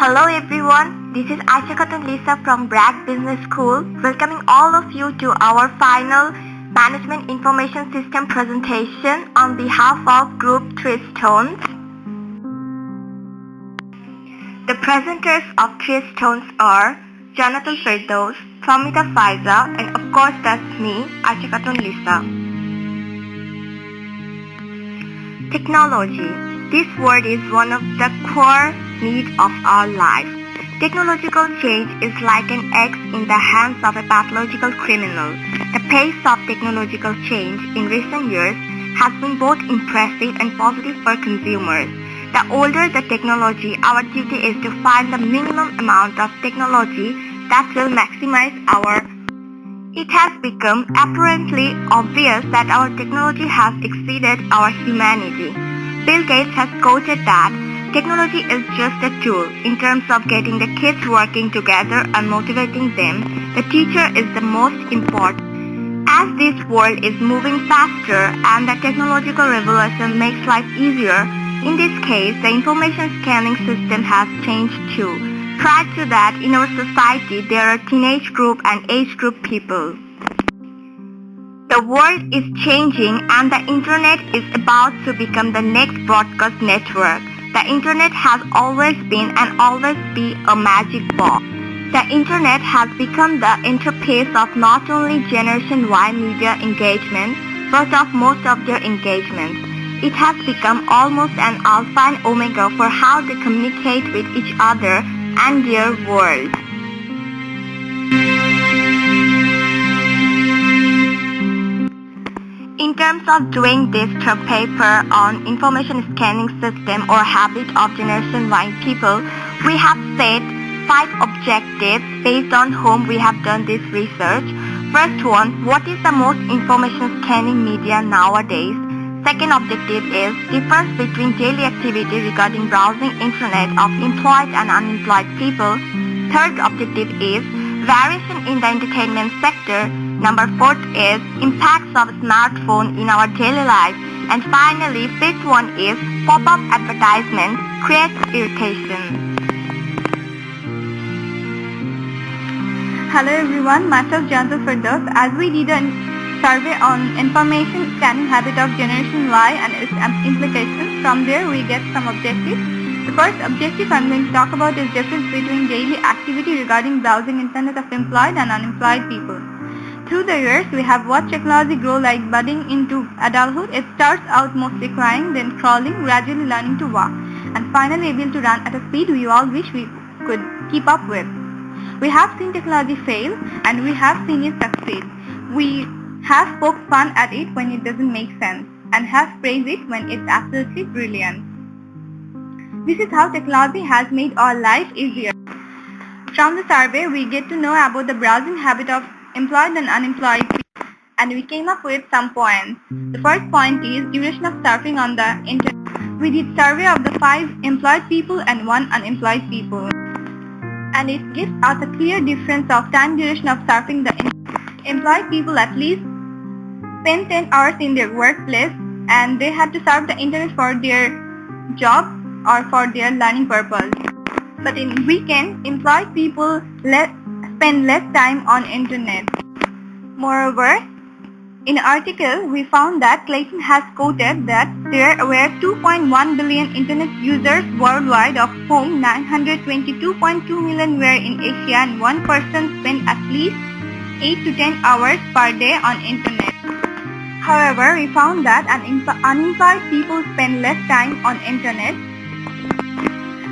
Hello everyone, this is Lisa from Bragg Business School, welcoming all of you to our final Management Information System presentation on behalf of Group 3 Stones. The presenters of 3 Stones are Jonathan Firdaus, Pramita Faiza, and of course that's me, Lisa. Technology. This word is one of the core needs of our life. Technological change is like an axe in the hands of a pathological criminal. The pace of technological change in recent years has been both impressive and positive for consumers. The older the technology, our duty is to find the minimum amount of technology that will maximize our. It has become apparently obvious that our technology has exceeded our humanity. Bill Gates has quoted that technology is just a tool. In terms of getting the kids working together and motivating them, the teacher is the most important. As this world is moving faster and the technological revolution makes life easier, in this case, the information scanning system has changed too. Prior to that, in our society, there are teenage group and age group people. The world is changing and the internet is about to become the next broadcast network. The internet has always been and always be a magic box. The internet has become the interface of not only Generation Y media engagement, but of most of their engagements. It has become almost an alpha and omega for how they communicate with each other and their world. In terms of doing this through paper on information scanning system or habit of Generation Y people, we have set 5 objectives based on whom we have done this research. First one, what is the most information scanning media nowadays? Second objective is difference between daily activity regarding browsing internet of employed and unemployed people. Third objective is variation in the entertainment sector. Number 4 is impacts of smartphone in our daily life. And finally, 5th one is pop-up advertisements create irritation. Hello everyone, myself Jonathan Firdaus. As we did a survey on information scanning habit of Generation Y and its implications, from there we get some objectives. The first objective I'm going to talk about is difference between daily activity regarding browsing internet of employed and unemployed people. Through the years, we have watched technology grow like budding into adulthood. It starts out mostly crying, then crawling, gradually learning to walk, and finally able to run at a speed we all wish we could keep up with. We have seen technology fail, and we have seen it succeed. We have poked fun at it when it doesn't make sense, and have praised it when it's absolutely brilliant. This is how technology has made our life easier. From the survey, we get to know about the browsing habit of employed and unemployed people, and we came up with some points. The first point is duration of surfing on the internet. We did survey of the 5 employed people and 1 unemployed people, and it gives us a clear difference of time duration of surfing the internet. Employed people at least spend 10 hours in their workplace, and they had to surf the internet for their job or for their learning purpose. But in weekend, employed people spend less time on internet. Moreover, in an article, we found that Clayton has quoted that there were 2.1 billion internet users worldwide, of whom 922.2 million were in Asia, and 1 person spent at least 8 to 10 hours per day on internet. However, we found that unemployed people spend less time on internet.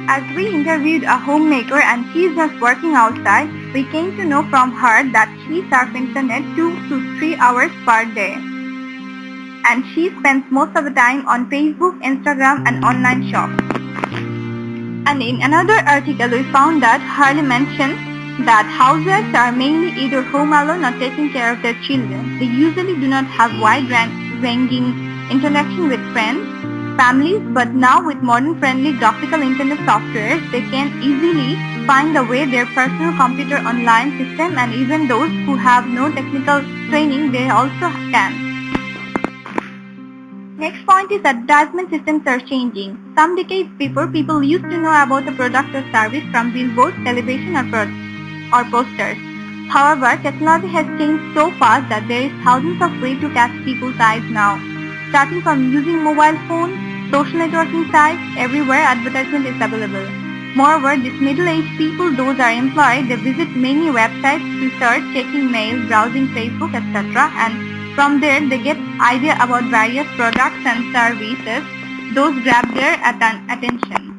As we interviewed a homemaker and she is just working outside, we came to know from her that she surfs internet 2 to 3 hours per day. And she spends most of the time on Facebook, Instagram and online shops. And in another article we found that Harley mentioned that housewives are mainly either home alone or taking care of their children. They usually do not have wide-ranging interaction with friends, families, but now with modern friendly graphical internet softwares, they can easily find a way their personal computer online system, and even those who have no technical training, they also can. Next point is advertisement systems are changing. Some decades before, people used to know about the product or service from billboards, television or posters. However, technology has changed so fast that there is thousands of ways to catch people's eyes now. Starting from using mobile phones, social networking sites, everywhere advertisement is available. Moreover, these middle-aged people, those are employed, they visit many websites to search, checking mail, browsing Facebook, etc. And from there they get idea about various products and services. Those grab their attention.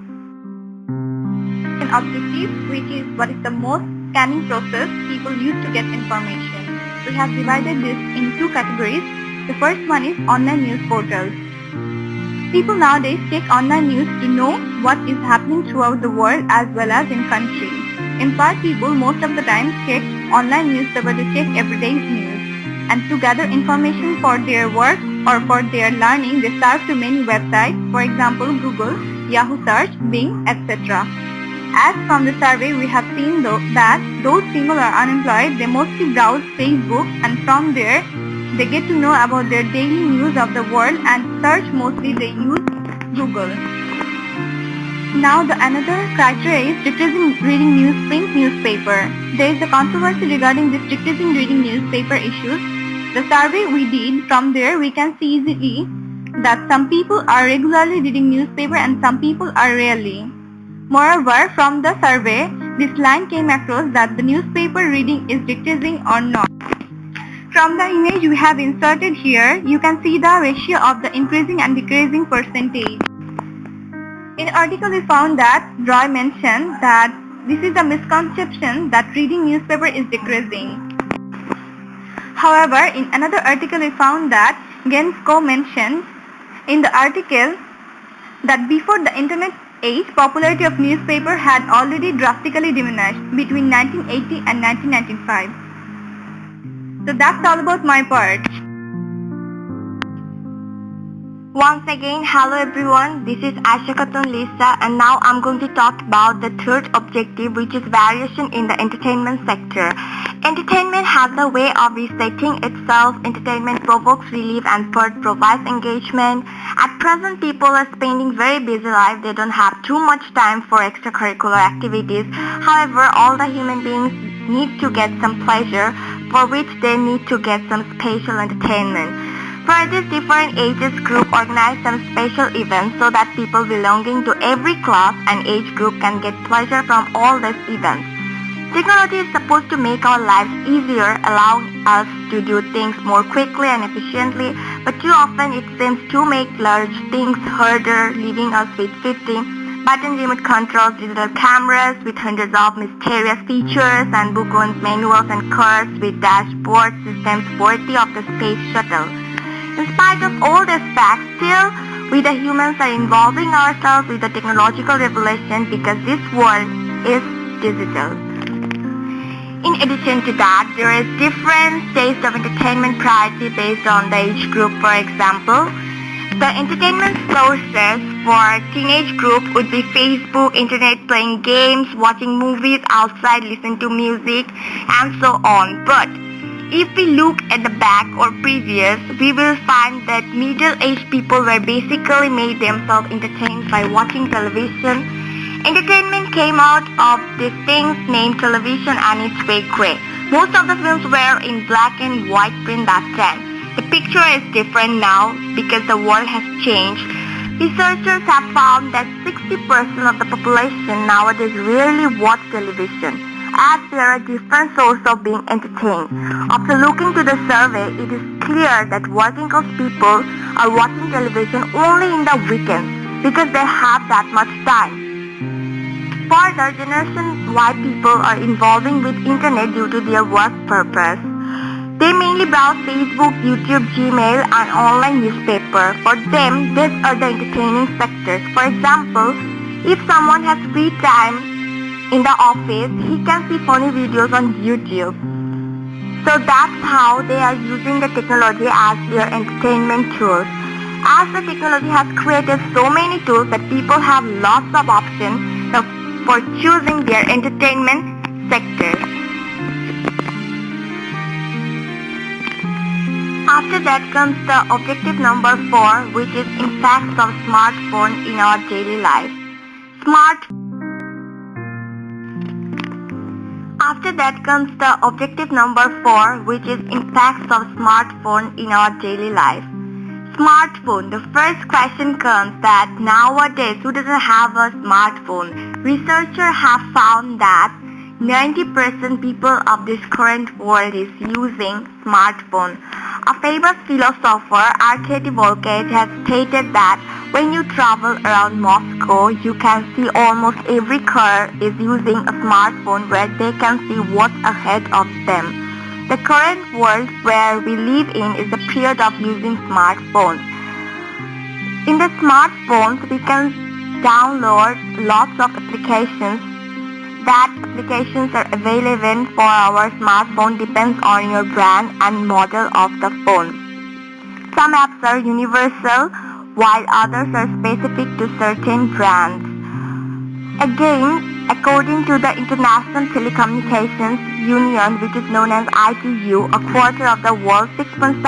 An objective, which is what is the most scanning process people use to get information. We have divided this in two categories. The first one is online news portals. People nowadays check online news to know what is happening throughout the world as well as in country. Employed people most of the time check online newspaper to check everyday's news. And to gather information for their work or for their learning, they surf to many websites, for example Google, Yahoo Search, Bing, etc. As from the survey, we have seen that those people are unemployed, they mostly browse Facebook, and from there they get to know about their daily news of the world, and search mostly they use Google. Now another criteria is decreasing reading print newspaper. There is a controversy regarding this decreasing reading newspaper issues. The survey we did, from there we can see easily that some people are regularly reading newspaper and some people are rarely. Moreover, from the survey, this line came across that the newspaper reading is decreasing or not. From the image we have inserted here, you can see the ratio of the increasing and decreasing percentage. In article we found that Roy mentioned that this is a misconception that reading newspaper is decreasing. However, in another article we found that Gensko mentioned in the article that before the internet age, popularity of newspaper had already drastically diminished between 1980 and 1995. So that's all about my part. Once again, hello everyone, this is Aisha Khatun Lisa, and now I'm going to talk about the third objective, which is variation in the entertainment sector. Entertainment has a way of resetting itself. Entertainment provokes relief and provides engagement. At present, people are spending very busy life. They don't have too much time for extracurricular activities. However, all the human beings need to get some pleasure, for which they need to get some special entertainment. For this, different ages group organize some special events so that people belonging to every class and age group can get pleasure from all these events. Technology is supposed to make our lives easier, allowing us to do things more quickly and efficiently, but too often it seems to make large things harder, leaving us with 50 button remote controls, digital cameras with hundreds of mysterious features, and book-owned manuals and cars with dashboard systems worthy of the space shuttle. In spite of all these facts, still we the humans are involving ourselves with the technological revolution because this world is digital. In addition to that, there is different stages of entertainment priority based on the age group. For example, the entertainment sources for teenage group would be Facebook, internet, playing games, watching movies outside, listen to music, and so on. But if we look at the back or previous, we will find that middle-aged people were basically made themselves entertained by watching television. Entertainment came out of these things named television and its way gray. Most of the films were in black and white print back then. The picture is different now because the world has changed. Researchers have found that 60% of the population nowadays rarely watch television, as there are different sources of being entertained. After looking to the survey, it is clear that working class people are watching television only in the weekends because they have that much time. Further, Generation Y people are involving with internet due to their work purpose. They mainly browse Facebook, YouTube, Gmail, and online newspaper. For them, these are the entertaining sectors. For example, if someone has free time in the office, he can see funny videos on YouTube. So that's how they are using the technology as their entertainment tools. As the technology has created so many tools that people have lots of options for choosing their entertainment sectors. After that comes the objective number 4, which is impacts of smartphone in our daily life. After that comes the objective number 4, which is impacts of smartphone in our daily life. Smartphone. The first question comes that nowadays who doesn't have a smartphone? Researchers have found that 90% people of this current world is using smartphone. A famous philosopher, Arkady Volkage, has stated that when you travel around Moscow, you can see almost every car is using a smartphone where they can see what's ahead of them. The current world where we live in is a period of using smartphones. In the smartphones, we can download lots of applications. That applications are available for our smartphone depends on your brand and model of the phone. Some apps are universal, while others are specific to certain brands. Again, according to the International Telecommunications Union, which is known as ITU, a quarter of the world's 6.7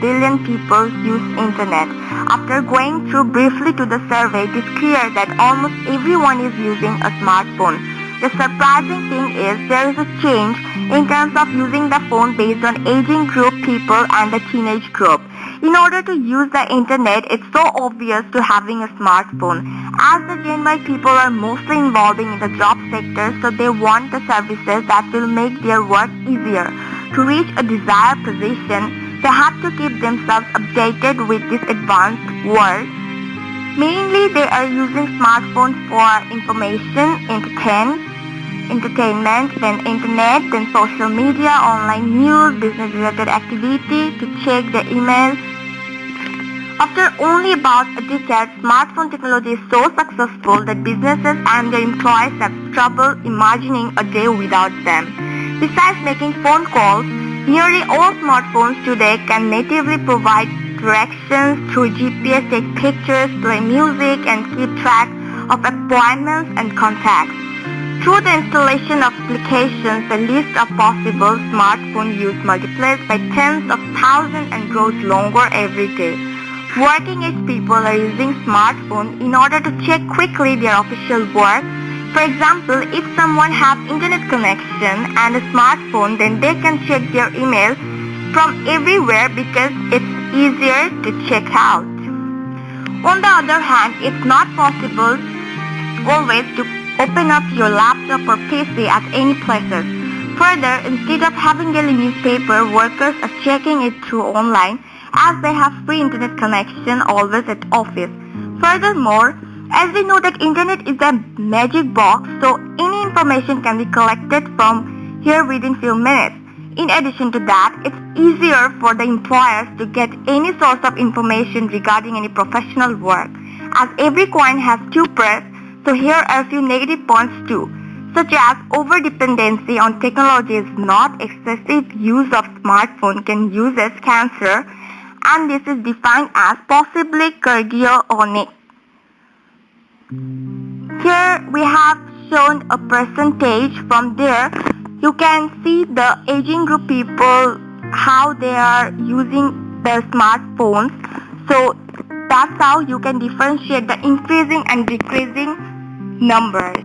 billion people use internet. After going through briefly to the survey, it is clear that almost everyone is using a smartphone. The surprising thing is there is a change in terms of using the phone based on aging group people and the teenage group. In order to use the internet, it's so obvious to having a smartphone. As the Gen Y people are mostly involving in the job sector, so they want the services that will make their work easier. To reach a desired position, they have to keep themselves updated with this advanced world. Mainly, they are using smartphones for information, entertainment, then internet, then social media, online news, business-related activity, to check their emails. After only about a decade, smartphone technology is so successful that businesses and their employees have trouble imagining a day without them. Besides making phone calls, nearly all smartphones today can natively provide directions through GPS, take pictures, play music, and keep track of appointments and contacts. Through the installation of applications, the list of possible smartphone use multiplies by tens of thousands and grows longer every day. Working age people are using smartphones in order to check quickly their official work. For example, if someone has internet connection and a smartphone, then they can check their email from everywhere because it's easier to check out. On the other hand, it's not possible always to open up your laptop or PC at any places. Further, instead of having daily newspaper, workers are checking it through online as they have free internet connection always at office. Furthermore, as we know that internet is a magic box, so any information can be collected from here within few minutes. In addition to that, it's easier for the employers to get any source of information regarding any professional work. As every coin has two parts, so here are a few negative points too, such as over-dependency on technology is not excessive use of smartphone can use as cancer, and this is defined as possibly cardiogenic. Here we have shown a percentage. From there you can see the aging group people, how they are using their smartphones. So that's how you can differentiate the increasing and decreasing numbers.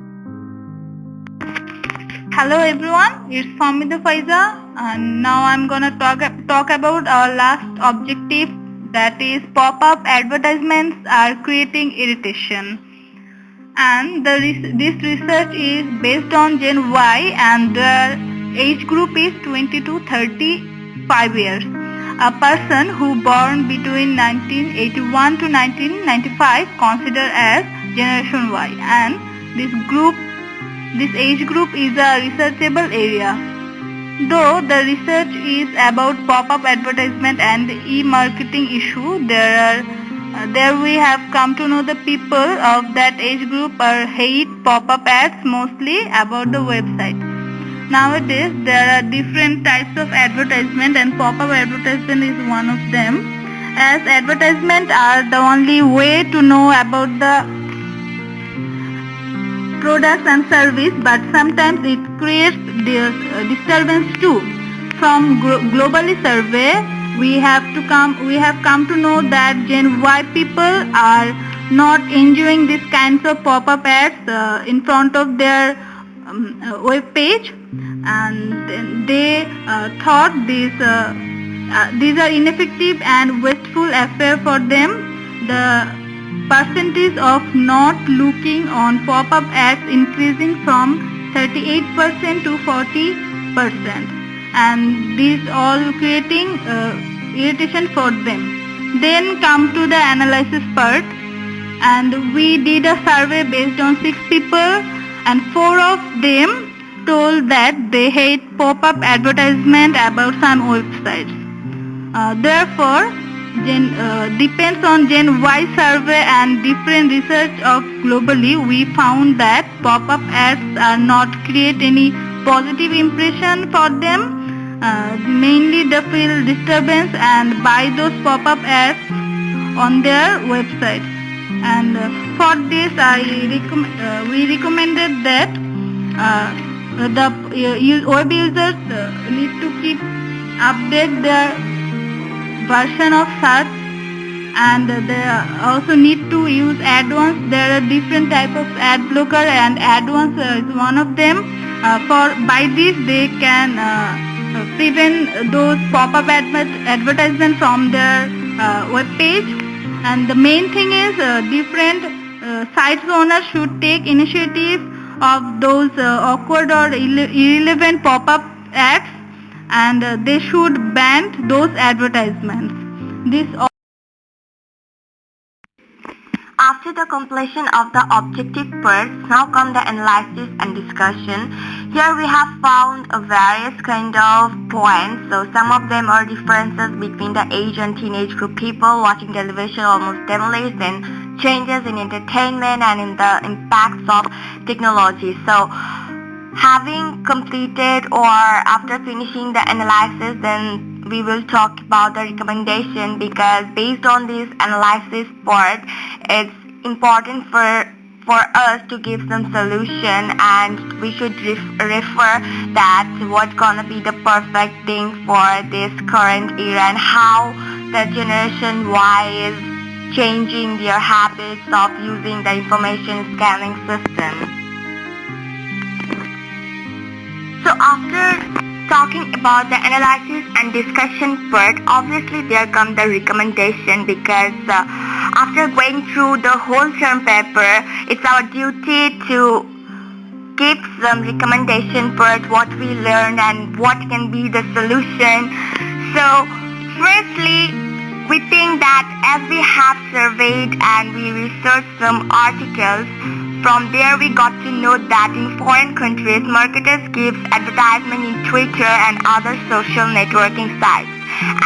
Hello everyone, it's Famida Faiza, and now I'm gonna talk about our last objective, that is pop-up advertisements are creating irritation. And this research is based on Gen Y and the age group is 20 to 35 years. A person who born between 1981 to 1995 considered as Generation Y, and this age group is a researchable area. Though the research is about pop-up advertisement and e-marketing issue, there we have come to know the people of that age group are hate pop-up ads, mostly about the website. Nowadays there are different types of advertisement and pop-up advertisement is one of them, as advertisements are the only way to know about the products and service, but sometimes it creates disturbance too. From globally survey, we have come to know that Gen Y people are not enjoying these kinds of pop-up ads in front of their web page, and they thought these are ineffective and wasteful affair for them. The percentage of not looking on pop-up ads increasing from 38% to 40%, and these all creating irritation for them. Then come to the analysis part, and we did a survey based on 6 people, and 4 of them told that they hate pop-up advertisement about some websites. Therefore, depends on Gen Y survey and different research of globally, we found that pop-up ads are not create any positive impression for them. Mainly they feel disturbance and buy those pop-up ads on their website. And for this, we recommended that the web users need to keep update their version of search, and they also need to use AdVance. There are different types of ad blocker, and AdVance is one of them. By this they can prevent those pop-up advertisements from their web page. And the main thing is different sites owners should take initiative of those awkward or irrelevant pop-up ads, and they should ban those advertisements. After the completion of the objective parts, now come the analysis and discussion. Here we have found a various kind of points. So some of them are differences between the age and teenage group people watching television almost daily, then changes in entertainment and in the impacts of technology. So having completed or after finishing the analysis, then we will talk about the recommendation, because based on this analysis part, it's important for us to give some solution, and we should refer that what's gonna be the perfect thing for this current era and how the generation Y is changing their habits of using the information scanning system. So after talking about the analysis and discussion part, obviously there comes the recommendation, because after going through the whole term paper, it's our duty to give some recommendation part, what we learned and what can be the solution. So firstly, we think that as we have surveyed and we researched some articles, from there we got to know that in foreign countries, marketers give advertisement in Twitter and other social networking sites.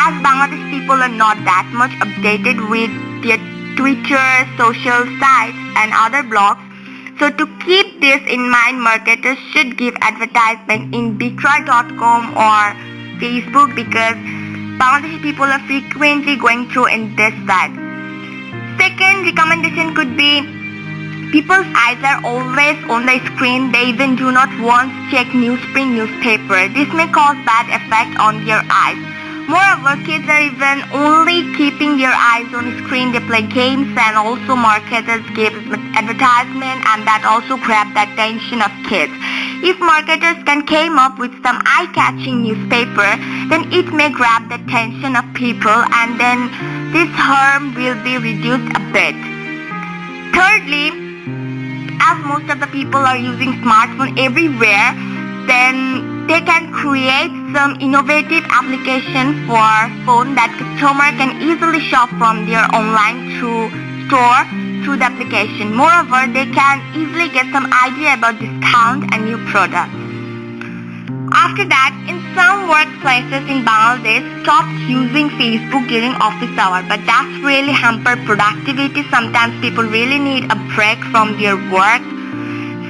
As Bangladesh people are not that much updated with their Twitter, social sites and other blogs, so to keep this in mind, marketers should give advertisement in bitra.com or Facebook, because Bangladeshi people are frequently going through in this site. Second recommendation could be, people's eyes are always on the screen. They even do not once check newsprint newspaper. This may cause bad effect on their eyes. Moreover, kids are even only keeping their eyes on the screen. They play games, and also marketers give advertisement, and that also grab the attention of kids. If marketers can come up with some eye-catching newspaper, then it may grab the attention of people, and then this harm will be reduced a bit. Thirdly, as most of the people are using smartphone everywhere, then they can create some innovative application for phone that customer can easily shop from their online store through the application. Moreover, they can easily get some idea about discount and new products. After that, in some workplaces in Bangladesh stopped using Facebook during office hour, but that's really hampered productivity. Sometimes people really need a break from their work.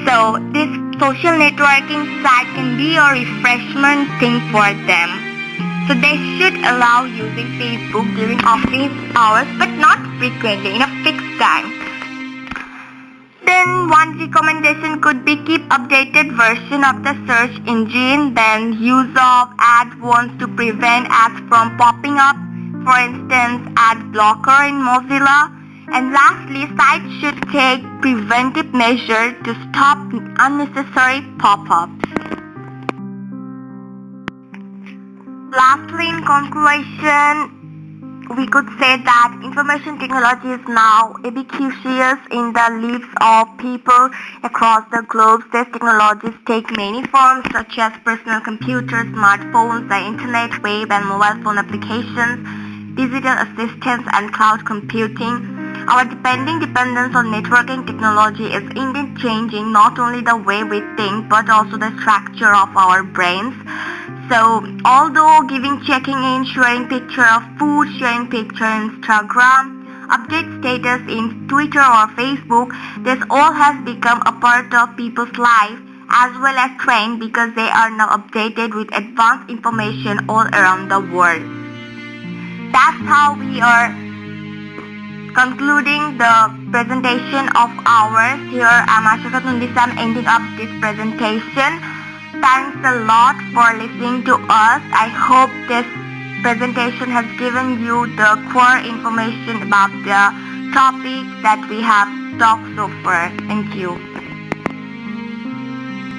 So this social networking site can be a refreshment thing for them. So they should allow using Facebook during office hours, but not frequently, in a fixed time. Then one recommendation could be keep updated version of the search engine, then use of ad warns to prevent ads from popping up, for instance ad blocker in Mozilla. And lastly, sites should take preventive measures to stop unnecessary pop-ups. Lastly, in conclusion, we could say that information technology is now ubiquitous in the lives of people across the globe. These technologies take many forms such as personal computers, smartphones, the internet, web and mobile phone applications, digital assistants and cloud computing. Our dependence on networking technology is indeed changing not only the way we think but also the structure of our brains. So, although checking in, sharing picture of food, sharing picture in Instagram, update status in Twitter or Facebook, this all has become a part of people's life as well as trend because they are now updated with advanced information all around the world. That's how we are concluding the presentation of ours. Here I'm Ashakat Nundisa. I'm ending up this presentation. Thanks a lot for listening to us. I hope this presentation has given you the core information about the topic that we have talked so far. Thank you.